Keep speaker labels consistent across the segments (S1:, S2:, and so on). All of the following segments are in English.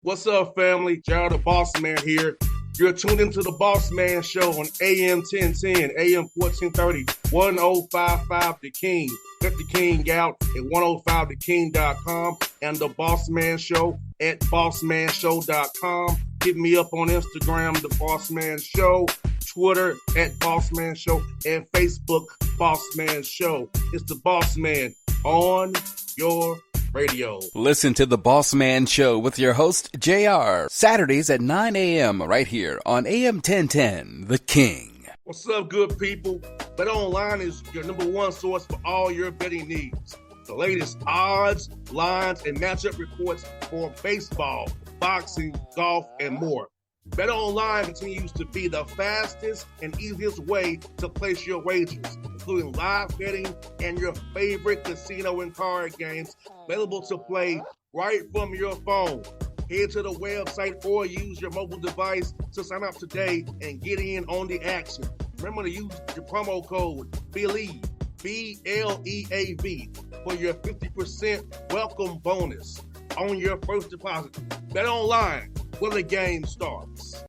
S1: What's up, family? Gerald the Bossman here. You're tuned into the Bossman Show on AM 1010, AM 1430, 1055 The King. Let the King out at 105theking.com and the Bossman Show at bossmanshow.com. Hit me up on Instagram, The Bossman Show, Twitter at Bossman Show, and Facebook, Bossman Show. It's the Bossman on your radio.
S2: Listen to the Bossman Show with your host, JR, Saturdays at 9 a.m. right here on AM 1010, The King.
S1: What's up, good people? BetOnline is your number one source for all your betting needs. The latest odds, lines, and matchup reports for baseball, boxing, golf, and more. BetOnline continues to be the fastest and easiest way to place your wagers, including live betting and your favorite casino and card games available to play right from your phone. Head to the website or use your mobile device to sign up today and get in on the action. Remember to use your promo code BELIEVE, B-L-E-A-V, for your 50% welcome bonus on your first deposit. BetOnline, where the game starts.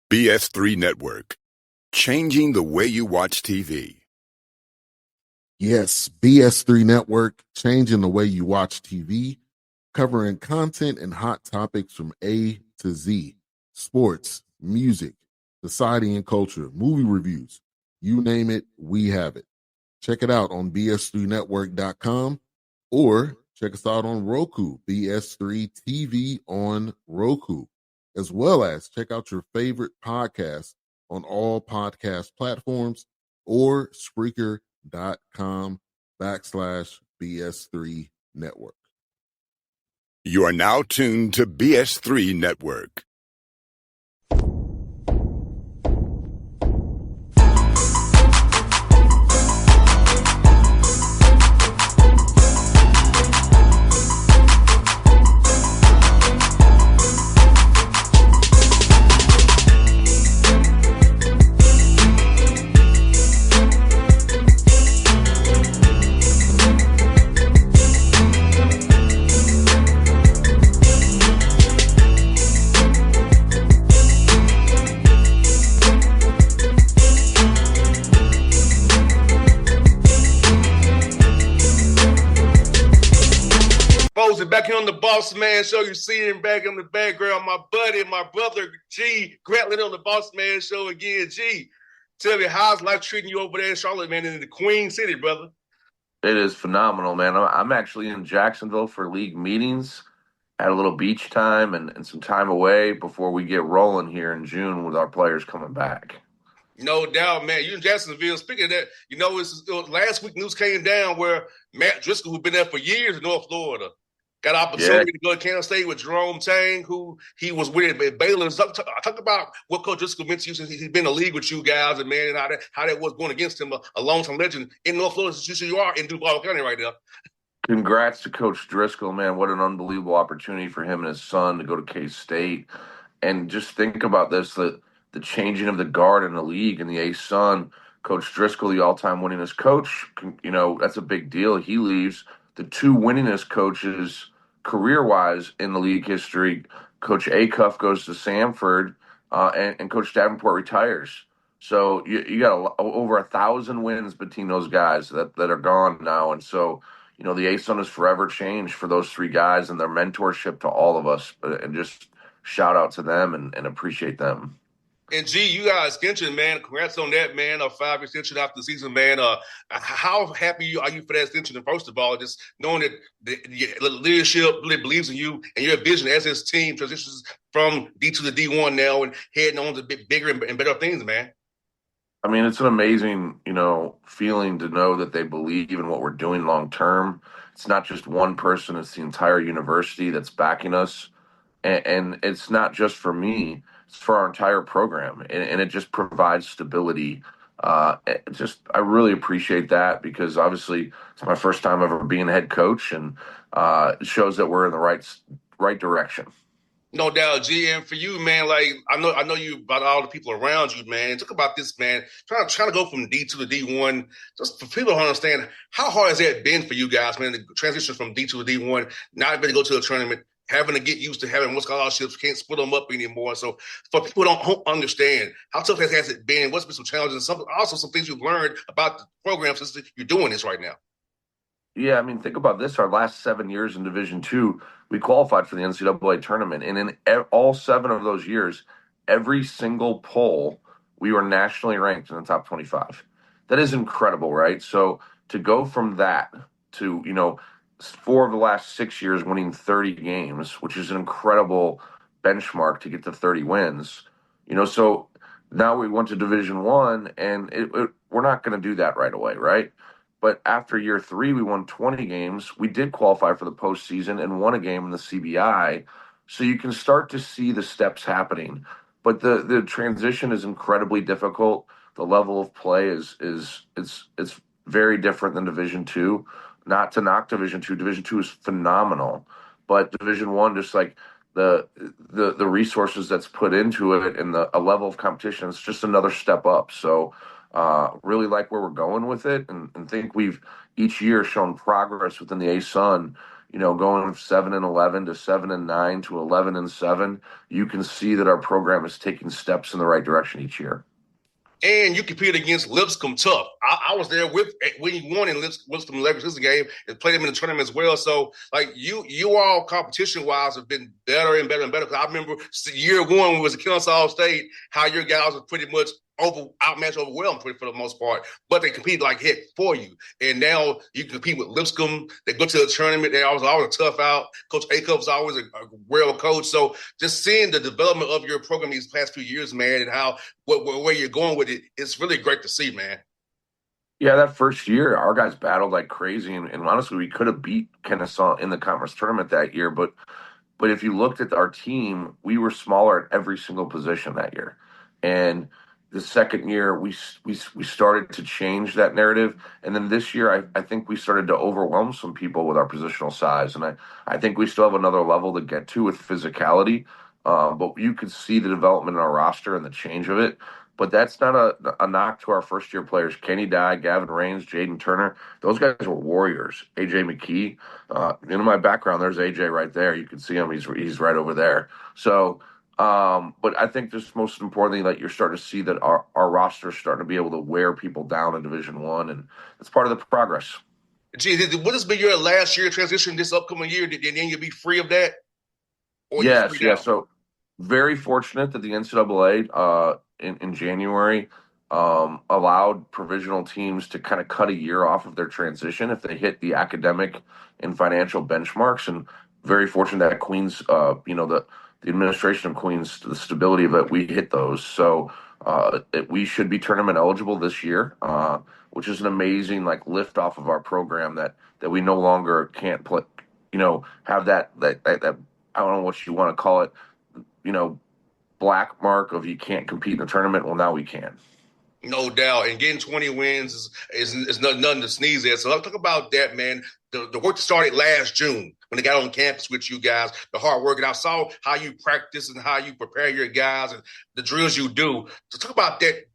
S3: BS3 Network, changing the way you watch TV.
S4: Yes, BS3 Network, changing the way you watch TV, covering content and hot topics from A to Z, sports, music, society and culture, movie reviews, you name it, we have it. Check it out on bs3network.com or check us out on Roku, BS3 TV on Roku, as well as check out your favorite podcast on all podcast platforms or Spreaker.com/BS3 Network.
S3: You are now tuned to BS3 Network.
S1: Back here on the Bossman Show, you see him back in the background. My buddy, my brother, G, Grantland on the Bossman Show again. G, tell me, how's life treating you over there in Charlotte, man, in the Queen City, brother?
S5: It is phenomenal, man. I'm actually in Jacksonville for league meetings. Had a little beach time and some time away before we get rolling here in June with our players coming back.
S1: No doubt, man. You in Jacksonville. Speaking of that, it was last week news came down where Matt Driscoll, who's been there for years in North Florida, got an opportunity to go to Kansas State with Jerome Tang, who he was with at Baylor. Talk about what Coach Driscoll meant to you since he's been in the league with you guys, and man, and how that was going against him, a long-time legend in North Florida. So you are in Duval County right now.
S5: Congrats to Coach Driscoll, man. What an unbelievable opportunity for him and his son to go to K-State. And just think about this, the changing of the guard in the league and the ace son, Coach Driscoll, the all-time winningest coach, that's a big deal. He leaves. The two winningest coaches career-wise in the league history, Coach Acuff goes to Samford, and Coach Davenport retires. So you got over 1,000 wins between those guys that are gone now. And so, the ASUN has forever changed for those three guys and their mentorship to all of us. And just shout out to them and appreciate them.
S1: And G, you got an extension, man. Congrats on that, man. A 5-year extension after the season, man. How happy are you for that extension? And first of all, just knowing that the leadership really believes in you and your vision as this team transitions from D to the D1 now and heading on to bigger and better things, man.
S5: I mean, it's an amazing, feeling to know that they believe in what we're doing long term. It's not just one person; it's the entire university that's backing us, and it's not just for me. It's for our entire program, and it just provides stability. I really appreciate that because obviously it's my first time ever being head coach, and it shows that we're in the right direction.
S1: No doubt, G. And for you, man, like I know you about all the people around you, man. Talk about this, man. Trying to go from D to the D1. Just for people to understand, how hard has that been for you guys, man? The transition from D to the D1, not able to go to the tournament, having to get used to having more scholarships, can't split them up anymore. So for people who don't understand, how tough has it been? What's been some challenges? And also some things you've learned about the program since you're doing this right now.
S5: Yeah, I mean, think about this. Our last 7 years in Division II, we qualified for the NCAA tournament. And in all 7 of those years, every single poll, we were nationally ranked in the top 25. That is incredible, right? So to go from that to, 4 of the last 6 years winning 30 games, which is an incredible benchmark to get to 30 wins, so now we went to Division I, and we're not going to do that right away, right? But after year 3, we won 20 games. We did qualify for the postseason and won a game in the CBI. So you can start to see the steps happening. But the transition is incredibly difficult. The level of play is it's very different than Division II. Not to knock Division II. Division II is phenomenal. But Division I, just like the resources that's put into it and a level of competition, it's just another step up. So really like where we're going with it, and think we've each year shown progress within the ASUN. Going from 7-11 to 7-9 to 11-7. You can see that our program is taking steps in the right direction each year.
S1: And you compete against Lipscomb tough. I was there when you won in Lipscomb Leverage game and played them in the tournament as well. So, like, you all competition-wise have been better and better and better. Because I remember year 1 when it was at Kennesaw State, how your guys were pretty much overwhelmed for the most part. But they competed like heck for you. And now you compete with Lipscomb. They go to the tournament. They always a tough out. Coach Acup's always a real coach. So just seeing the development of your program these past few years, man, and how where you're going with it, it's really great to see, man.
S5: Yeah, that first year, our guys battled like crazy. And honestly, we could have beat Kennesaw in the conference tournament that year. But if you looked at our team, we were smaller at every single position that year. And the second year, we started to change that narrative. And then this year, I think we started to overwhelm some people with our positional size. And I think we still have another level to get to with physicality. But you could see the development in our roster and the change of it. But that's not a knock to our first-year players. Kenny Dye, Gavin Rains, Jaden Turner. Those guys were warriors. A.J. McKee. In my background, there's A.J. right there. You can see him. He's right over there. So but I think just most importantly, like, you're starting to see that our roster is starting to be able to wear people down in Division I, and it's part of the progress.
S1: Gee, will this be your last year transition this upcoming year? And then you'll be free of that? Or
S5: yes. So very fortunate that the NCAA in January allowed provisional teams to kind of cut a year off of their transition if they hit the academic and financial benchmarks. And very fortunate that Queens, the administration of Queens, the stability of it, we hit those. So we should be tournament eligible this year, which is an amazing lift off of our program that we no longer can't play, have that I don't know what you want to call it, black mark of you can't compete in the tournament. Well, now we can.
S1: No doubt. And getting 20 wins is nothing to sneeze at. So let's talk about that, man. The work that started last June when they got on campus with you guys, the hard work. And I saw how you practice and how you prepare your guys and the drills you do. So talk about that,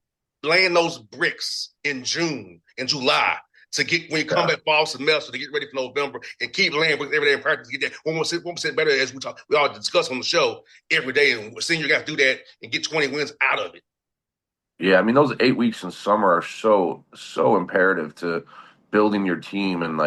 S1: laying those bricks in June and July to get, when you come back fall semester, to get ready for November and keep laying bricks every day in practice to get that 1% better, as we all discuss on the show every day. And we're seeing you guys do that and get 20 wins out of it.
S5: Yeah, I mean, those 8 weeks in summer are so imperative to building your team and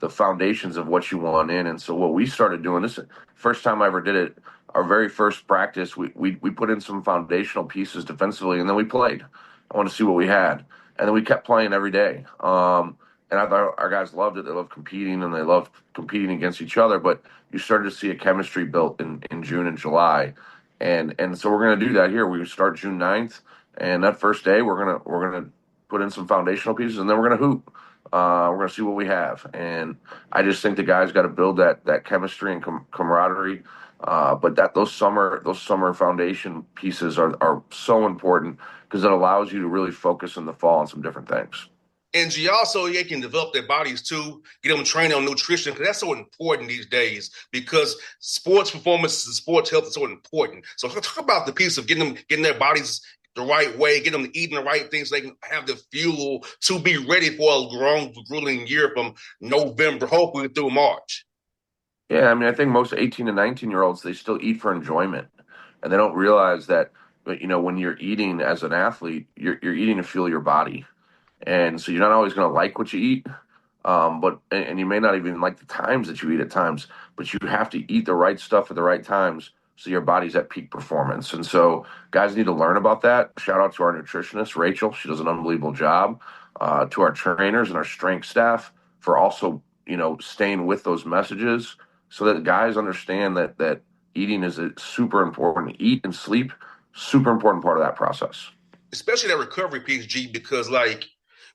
S5: the foundations of what you want in. And so what we started doing, this first time I ever did it, our very first practice, we put in some foundational pieces defensively, and then we played. I wanted to see what we had. And then we kept playing every day. And I thought our guys loved it. They loved competing, and they loved competing against each other. But you started to see a chemistry built in June and July. And so we're going to do that here. We start June 9th. And that first day, we're gonna put in some foundational pieces, and then we're gonna hoop. We're gonna see what we have, and I just think the guys got to build that chemistry and camaraderie. But those summer foundation pieces are so important because it allows you to really focus in the fall on some different things.
S1: And also, they can develop their bodies too, get them training on nutrition, because that's so important these days, because sports performance and sports health is so important. So talk about the piece of getting their bodies the right way, get them eating the right things so they can have the fuel to be ready for a long, grueling year from November, hopefully through March.
S5: Yeah, I mean, I think most 18 to 19-year-olds, they still eat for enjoyment. And they don't realize that, but, when you're eating as an athlete, you're eating to fuel your body. And so you're not always going to like what you eat, but and you may not even like the times that you eat at times, but you have to eat the right stuff at the right times so your body's at peak performance. And so guys need to learn about that. Shout out to our nutritionist Rachel; she does an unbelievable job. To our trainers and our strength staff for also staying with those messages so that guys understand that eating is a super important. Eat and sleep, super important part of that process.
S1: Especially that recovery piece, G, because like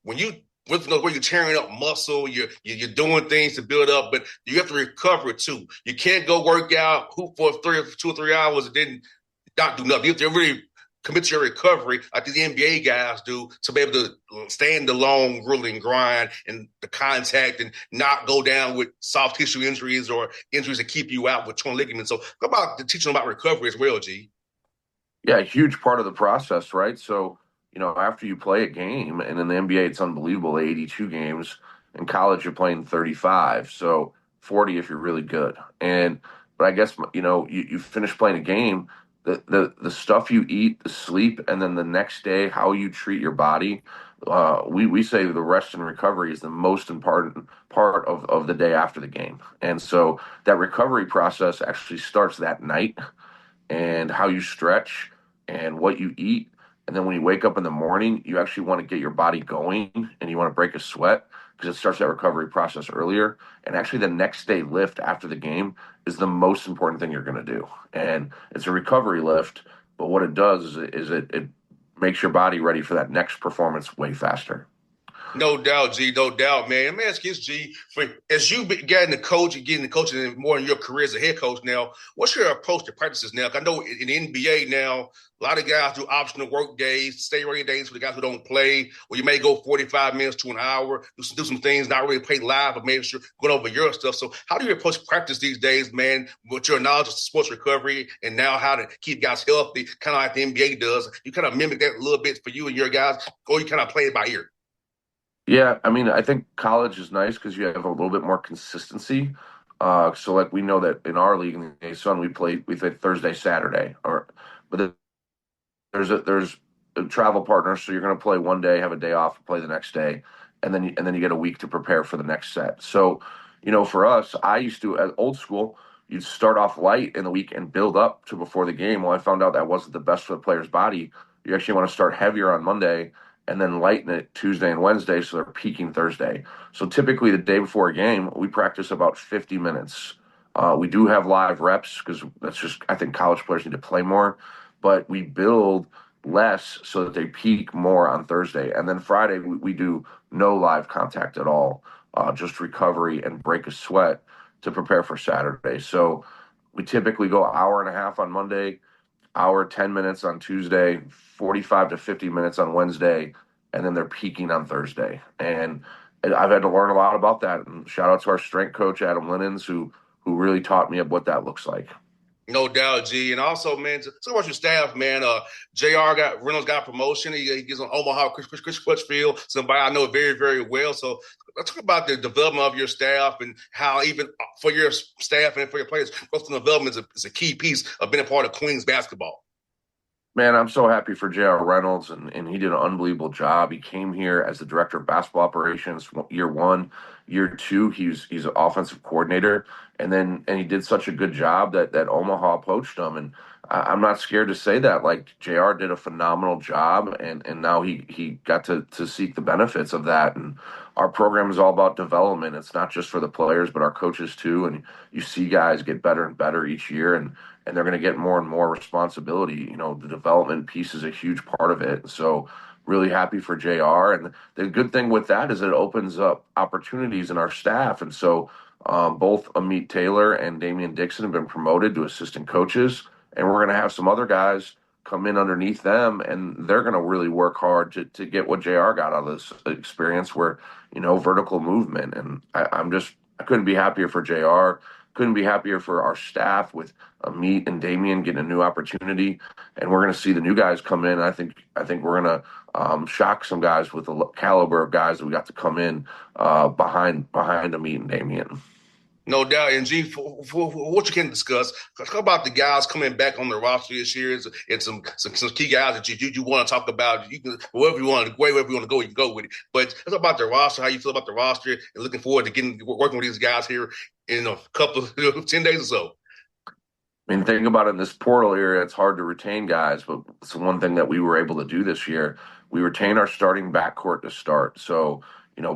S1: when you where you're tearing up muscle, you're doing things to build up, but you have to recover too. You can't go work out, hoop for 2 or 3 hours, and then not do nothing. You have to really commit to your recovery, like the NBA guys do, to be able to stand the long, grueling grind and the contact, and not go down with soft tissue injuries or injuries that keep you out with torn ligaments. So, what about the teaching about recovery as well, G?
S5: Yeah, a huge part of the process, right? So, after you play a game, and in the NBA, it's unbelievable, 82 games. In college, you're playing 35, so 40 if you're really good. But I guess, you finish playing a game, the stuff you eat, the sleep, and then the next day, how you treat your body. We say the rest and recovery is the most important part of the day after the game. And so that recovery process actually starts that night and how you stretch and what you eat. And then when you wake up in the morning, you actually want to get your body going and you want to break a sweat because it starts that recovery process earlier. And actually, the next day lift after the game is the most important thing you're going to do. And it's a recovery lift, but what it does is it makes your body ready for that next performance way faster.
S1: No doubt, G. No doubt, man. Let me ask you this, G. As you getting the coach and getting the coaching and more in your career as a head coach now, what's your approach to practices now? I know in the NBA now, a lot of guys do optional work days, stay ready days for the guys who don't play, or you may go 45 minutes to an hour, do some things, not really play live, but maybe sure going over your stuff. So how do you approach practice these days, man, with your knowledge of sports recovery and now how to keep guys healthy, kind of like the NBA does? You kind of mimic that a little bit for you and your guys, or you kind of play it by ear?
S5: Yeah, I mean, I think college is nice because you have a little bit more consistency. So like we know that in our league in the ASUN, we play Thursday, Saturday, but there's a travel partner, so you're going to play one day, have a day off, play the next day, and then you get a week to prepare for the next set. So, for us, I used to at old school, you'd start off light in the week and build up to before the game. Well, I found out that wasn't the best for the player's body. You actually want to start heavier on Monday and then lighten it Tuesday and Wednesday so they're peaking Thursday. So typically the day before a game, we practice about 50 minutes. We do have live reps because I think college players need to play more, but we build less so that they peak more on Thursday. And then Friday, we do no live contact at all, just recovery and break a sweat to prepare for Saturday. So we typically go hour and a half on Monday, hour, 10 minutes on Tuesday, 45 to 50 minutes on Wednesday, and then they're peaking on Thursday. And I've had to learn a lot about that. And shout out to our strength coach, Adam Linens, who really taught me what that looks like.
S1: No doubt, G. And also, man, talk about your staff, man. Reynolds got a promotion. He gets on Omaha, Chris Crutchfield, somebody I know very, very well. So let's talk about the development of your staff and how even for your staff and for your players, growth and development is a key piece of being a part of Queens basketball.
S5: Man, I'm so happy for J.R. Reynolds, and he did an unbelievable job. He came here as the director of basketball operations year one. Year two, he's an offensive coordinator, and he did such a good job that Omaha poached him. And I'm not scared to say that. Like J.R. did a phenomenal job, and now he got to seek the benefits of that. And our program is all about development. It's not just for the players, but our coaches too. And you see guys get better and better each year, and they're going to get more and more responsibility. The development piece is a huge part of it. So really happy for JR. And the good thing with that is it opens up opportunities in our staff. And so both Amit Taylor and Damian Dixon have been promoted to assistant coaches. And we're going to have some other guys come in underneath them, and they're going to really work hard to get what JR got out of this experience where, vertical movement. And I couldn't be happier for JR. Couldn't be happier for our staff with Amit and Damian getting a new opportunity, and we're going to see the new guys come in. I think we're going to shock some guys with the caliber of guys that we got to come in behind Amit and Damian.
S1: No doubt. And G, for what you can discuss, how about the guys coming back on the roster this year and some key guys that you want to talk about? You can wherever you want to go, you can go with it. But let's talk about the roster. How you feel about the roster, and looking forward to working with these guys here in a couple of 10 days or so.
S5: I mean, think about it in this portal area, it's hard to retain guys, but it's one thing that we were able to do this year. We retained our starting backcourt to start. So,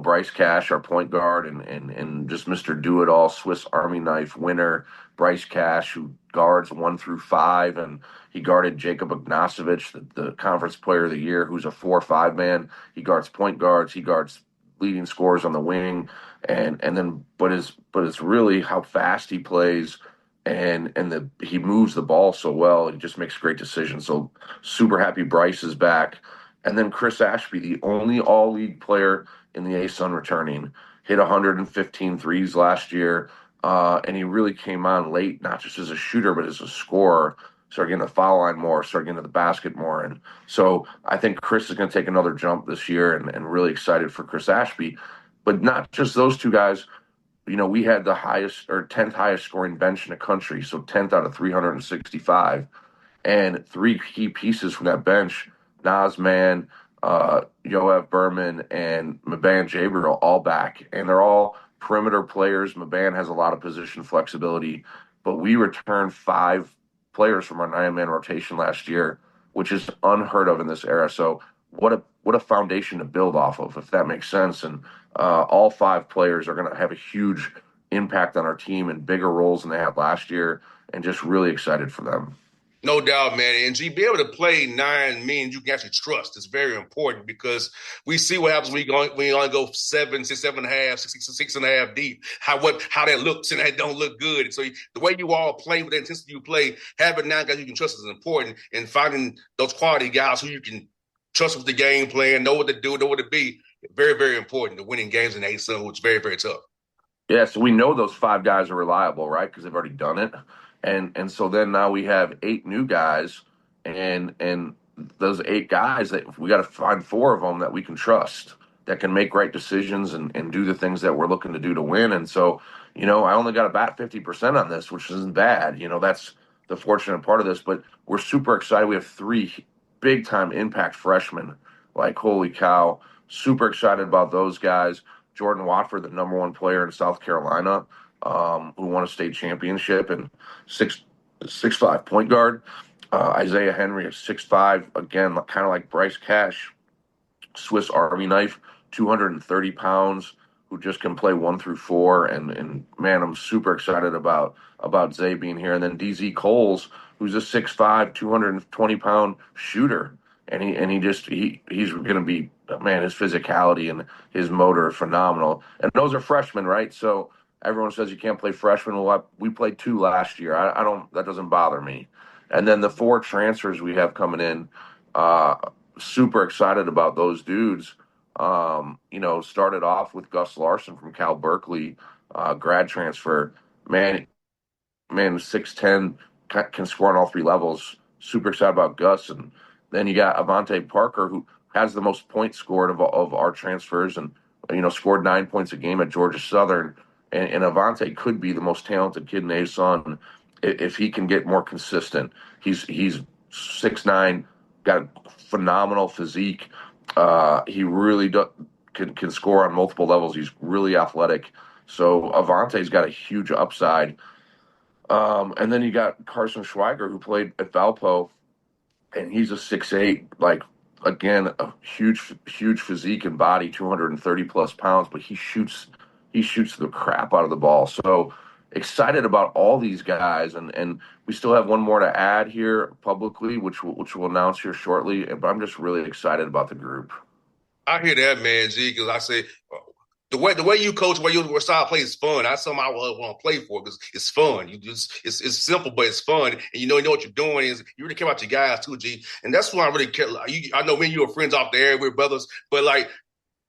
S5: Bryce Cash, our point guard, and just Mr. Do It All, Swiss Army knife winner, Bryce Cash, who guards 1 through 5, and he guarded Jacob Ignacevic, the conference player of the year, who's a 4-5 man. He guards point guards, he guards leading scorers on the wing, but it's really how fast he plays and he moves the ball so well. He just makes great decisions. So super happy Bryce is back. And then Chris Ashby, the only all-league player in the ASUN returning, hit 115 threes last year. And he really came on late, not just as a shooter, but as a scorer. Started getting the foul line more, started getting to the basket more. And so I think Chris is going to take another jump this year and really excited for Chris Ashby. But not just those two guys. We had the highest or 10th highest scoring bench in the country, so 10th out of 365. And three key pieces from that bench, Nazman, Yoav Berman, and Maban Jaber are all back. And they're all perimeter players. Maban has a lot of position flexibility. But we returned 5 players from our 9-man rotation last year, which is unheard of in this era. So what a foundation to build off of, if that makes sense. And all 5 players are going to have a huge impact on our team and bigger roles than they had last year, and just really excited for them.
S1: No doubt, man. And G, be able to play 9 means you can actually trust. It's very important because we see what happens when you only go 7, 6, 7.5, 6.5 deep. How that looks and that don't look good. And so the way you all play with the intensity you play, having 9 guys you can trust is important. And finding those quality guys who you can trust with the game plan, know what to do, know what to be. Very, very important to winning games in ASUN, which is very, very tough.
S5: Yeah, so we know those 5 guys are reliable, right? Because they've already done it. And so then now we have 8 new guys, and those 8 guys that we got to find 4 of them that we can trust, that can make right decisions and do the things that we're looking to do to win. And so, I only got to bat 50% on this, which isn't bad. That's the fortunate part of this. But we're super excited. We have 3 big time impact freshmen. Like, holy cow, super excited about those guys. Jordan Watford, the number 1 player in South Carolina, who won a state championship, and 6'5" point guard. Isaiah Henry is 6'5", again, kind of like Bryce Cash, Swiss Army knife, 230 pounds, who just can play 1 through 4. And man, I'm super excited about Zay being here. And then DZ Coles, who's a 6'5", 220-pound shooter. And he's going to be, man, his physicality and his motor is phenomenal. And those are freshmen, right? So everyone says you can't play freshmen. Well, we played 2 last year. I don't. That doesn't bother me. And then the 4 transfers we have coming in, super excited about those dudes. Started off with Gus Larson from Cal Berkeley, grad transfer. Man, 6'10", can score on all 3 levels. Super excited about Gus. And then you got Avante Parker, who has the most points scored of our transfers, and scored 9 points a game at Georgia Southern. And Avante could be the most talented kid in ASUN if he can get more consistent. He's 6'9", got a phenomenal physique. He really can score on multiple levels. He's really athletic. So Avante's got a huge upside. And then you got Carson Schweiger, who played at Valpo, and he's a 6'8", like, again, a huge physique and body, 230-plus pounds, but he shoots the crap out of the ball. So excited about all these guys, and we still have one more to add here publicly, which we'll announce here shortly. But I'm just really excited about the group.
S1: I hear that, man, G, because I say the way you coach, the way your style play is fun. That's something I want to play for because it's fun. It's simple, but it's fun, and you know what you're doing. Is you really care about your guys too, G, and that's why I really care. I know me and you are friends off the air, we're brothers, but like,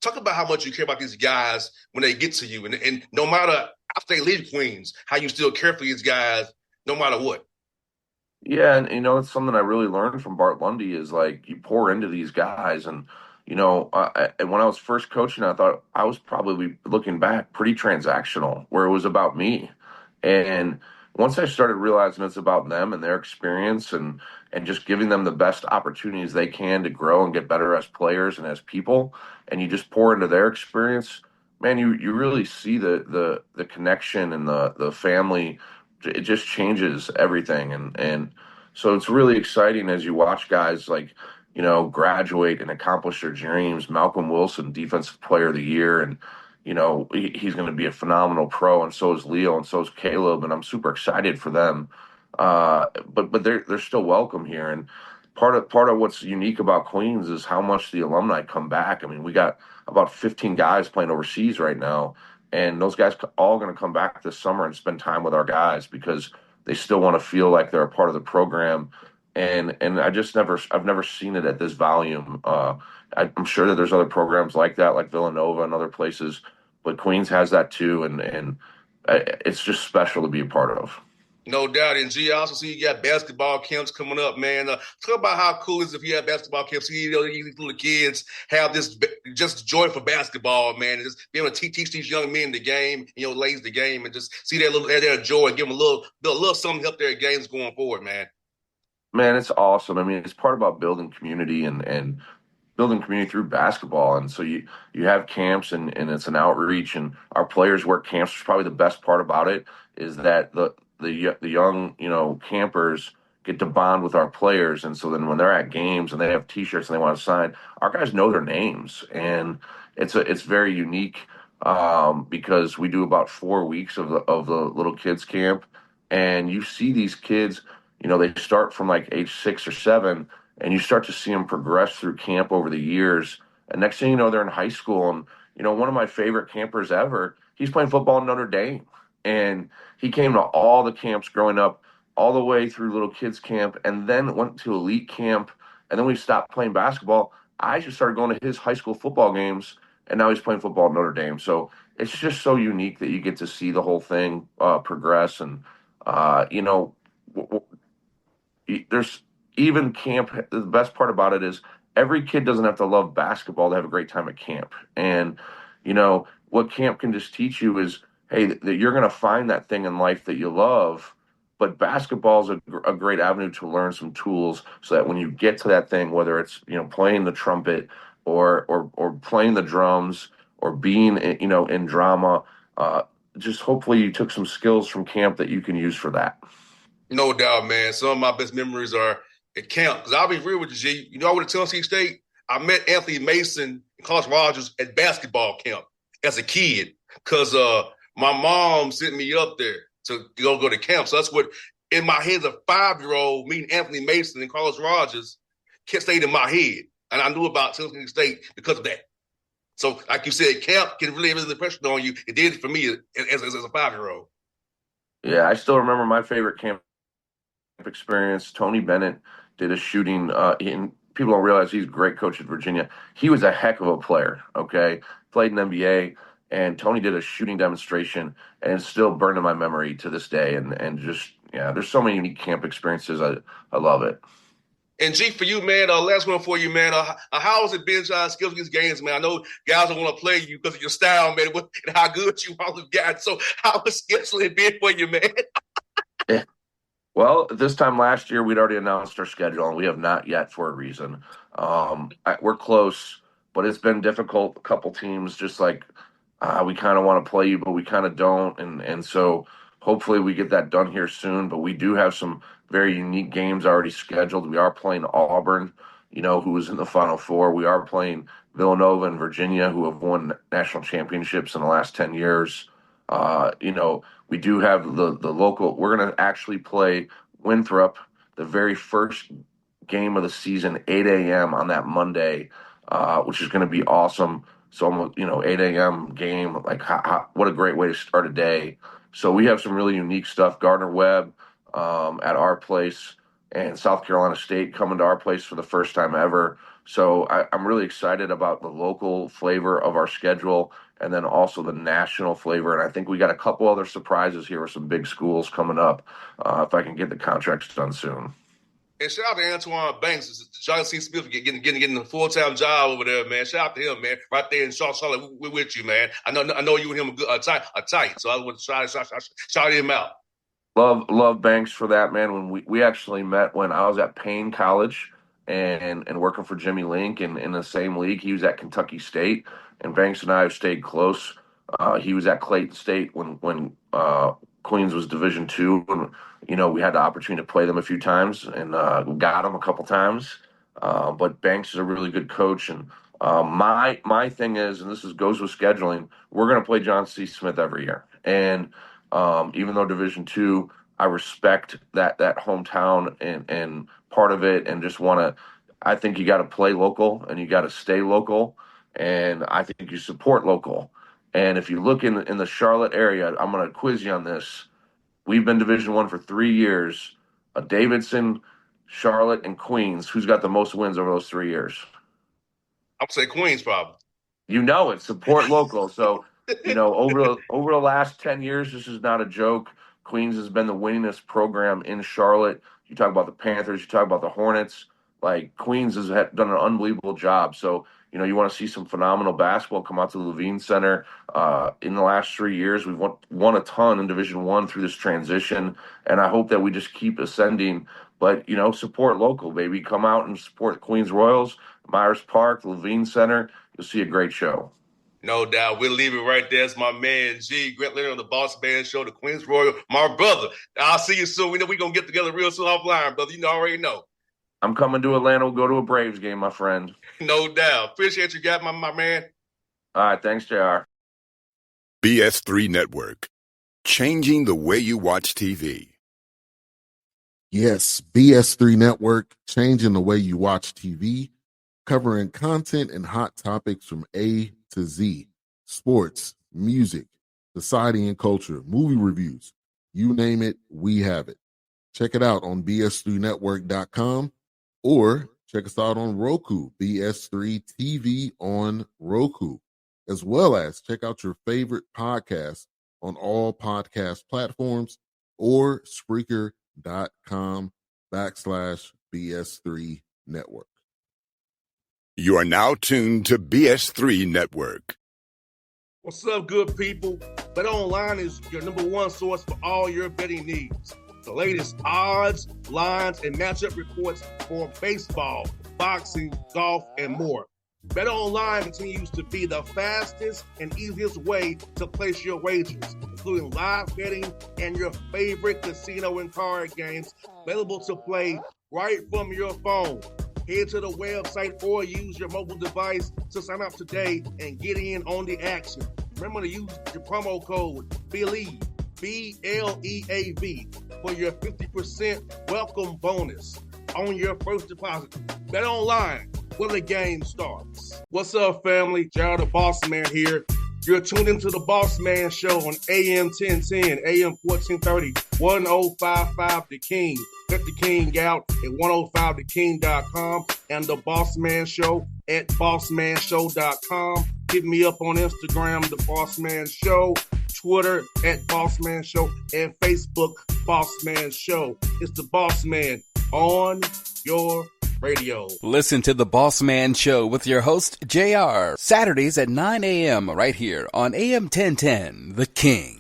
S1: talk about how much you care about these guys when they get to you, and no matter after they leave Queens, how you still care for these guys no matter what.
S5: Yeah, and it's something I really learned from Bart Lundy is, like, you pour into these guys, and And when I was first coaching, I thought I was probably, looking back, pretty transactional, where it was about me. And once I started realizing it's about them and their experience, and just giving them the best opportunities they can to grow and get better as players and as people, and you just pour into their experience, man, you really see the connection and the family. It just changes everything. And so it's really exciting as you watch guys like, graduate and accomplish their dreams. Malcolm Wilson, Defensive Player of the Year, and he's going to be a phenomenal pro, and so is Leo, and so is Caleb, and I'm super excited for them. But they're still welcome here, and part of what's unique about Queens is how much the alumni come back. I mean, we got about 15 guys playing overseas right now, and those guys all going to come back this summer and spend time with our guys because they still want to feel like they're a part of the program. And I've never seen it at this volume. I'm sure that there's other programs like that, like Villanova and other places, but Queens has that too, and it's just special to be a part of.
S1: No doubt. And G, I also see you got basketball camps coming up, man. Talk about how cool it is if you have basketball camps. These little kids have this just joy for basketball, man. And just be able to teach these young men the game, ladies the game, and just see their joy and give them a little something to help their games going forward, man.
S5: Man, it's awesome. I mean, it's part about building community and building community through basketball. And so you have camps, and it's an outreach, and our players work camps. Which is probably the best part about it is that the young, campers get to bond with our players. And so then when they're at games and they have T-shirts and they want to sign, our guys know their names. And it's very unique, because we do about 4 weeks of the little kids camp, and you see these kids, they start from like age 6 or 7, and you start to see them progress through camp over the years. And next thing you know, they're in high school. And, one of my favorite campers ever, he's playing football in Notre Dame. And he came to all the camps growing up, all the way through little kids camp, and then went to elite camp. And then we stopped playing basketball. I just started going to his high school football games, and now he's playing football at Notre Dame. So it's just so unique that you get to see the whole thing progress. And, there's even camp. The best part about it is every kid doesn't have to love basketball to have a great time at camp. And what camp can just teach you is, hey, that you're going to find that thing in life that you love, but basketball is a great avenue to learn some tools so that when you get to that thing, whether it's playing the trumpet or playing the drums or being in drama, just hopefully you took some skills from camp that you can use for that.
S1: No doubt, man. Some of my best memories are at camp. Because I'll be real with you, G. I went to Tennessee State. I met Anthony Mason and Carlos Rogers at basketball camp as a kid because my mom sent me up there to go to camp. So that's what, in my head as a 5-year-old, meeting Anthony Mason and Carlos Rogers stayed in my head. And I knew about Tennessee State because of that. So like you said, camp can really have an impression on you. It did for me as a 5-year-old.
S5: Yeah, I still remember my favorite camp experience. Tony Bennett did a shooting, and people don't realize he's a great coach at Virginia. He was a heck of a player, okay? Played in NBA, and Tony did a shooting demonstration, and it's still burned in my memory to this day. And just, yeah, there's so many unique camp experiences. I love it.
S1: And G, for you, man, last one for you, man. How has it been trying to schedule these games, man? I know guys don't want to play you because of your style, man, and how good you all have got. So how has scheduling been for you, man?
S5: Yeah. Well, this time last year, we'd already announced our schedule, and we have not yet for a reason. We're close, but it's been difficult. A couple teams just like, we kind of want to play you, but we kind of don't. And so hopefully we get that done here soon. But we do have some very unique games already scheduled. We are playing Auburn, who was in the Final Four. We are playing Villanova and Virginia, who have won national championships in the last 10 years. We do have the local. We're going to actually play Winthrop, the very first game of the season, 8 a.m. on that Monday, which is going to be awesome. So, 8 a.m. game, like what a great way to start a day. So we have some really unique stuff. Gardner-Webb at our place, and South Carolina State coming to our place for the first time ever. So I'm really excited about the local flavor of our schedule and then also the national flavor. And I think we got a couple other surprises here with some big schools coming up if I can get the contracts done soon.
S1: And shout out to Antoine Banks, John C. Smith getting a full-time job over there, man. Shout out to him, man. Right there in Charlotte, we're with you, man. I know you and him are tight. So I want to shout him out.
S5: Love Banks for that, man. When we actually met when I was at Payne College and working for Jimmy Link in the same league. He was at Kentucky State, and Banks and I have stayed close. He was at Clayton State when Queens was Division II, and we had the opportunity to play them a few times and got them a couple times. But Banks is a really good coach, and my thing is, and goes with scheduling, we're going to play John C. Smith every year, and even though Division II, I respect that hometown and part of it, and just want to. I think you got to play local and you got to stay local, and I think you support local. And if you look in the Charlotte area, I'm going to quiz you on this. We've been Division I for 3 years. Davidson, Charlotte, and Queens. Who's got the most wins over those 3 years?
S1: I would say Queens, probably.
S5: Support local. So. Over the last 10 years, this is not a joke. Queens has been the winningest program in Charlotte. You talk about the Panthers, you talk about the Hornets. Like, Queens has done an unbelievable job. So, you want to see some phenomenal basketball come out to the Levine Center. In the last 3 years, we've won a ton in Division I through this transition, and I hope that we just keep ascending. But, support local, baby. Come out and support the Queens Royals, Myers Park, the Levine Center. You'll see a great show.
S1: No doubt. We'll leave it right there. It's my man, Grant Leonard on the Bossman Show, the Queens Royal, my brother. I'll see you soon. We know we're going to get together real soon offline, brother. You already know.
S5: I'm coming to Atlanta. We'll go to a Braves game, my friend.
S1: No doubt. Appreciate you, guys, my man.
S5: All right. Thanks, JR.
S3: BS3 Network. Changing the way you watch TV.
S4: Yes, BS3 Network, changing the way you watch TV, covering content and hot topics from A to Z, sports, music, society and culture, movie reviews, you name it, we have it. Check it out on bs3network.com or check us out on Roku, BS3 TV on Roku, as well as check out your favorite podcast on all podcast platforms or Spreaker.com/BS3 Network.
S3: You are now tuned to BS3 Network.
S1: What's up, good people? Bet Online is your number one source for all your betting needs. The latest odds, lines, and matchup reports for baseball, boxing, golf, and more. Bet Online continues to be the fastest and easiest way to place your wagers, including live betting and your favorite casino and card games available to play right from your phone. Head to the website or use your mobile device to sign up today and get in on the action. Remember to use your promo code BELIEVE, BLEAV, for your 50% welcome bonus on your first deposit. Bet Online, where the game starts. What's up, family? Jared the Bossman here. You're tuned into the Bossman Show on AM 1010, AM 1430, 1055 The King. Check The King out at 105theking.com and the Bossman Show at bossmanshow.com. Hit me up on Instagram, The Bossman Show, Twitter at Bossman Show, and Facebook, Bossman Show. It's the Bossman on your radio.
S2: Listen to The Bossman Show with your host, JR, Saturdays at 9 a.m. right here on AM 1010, The King.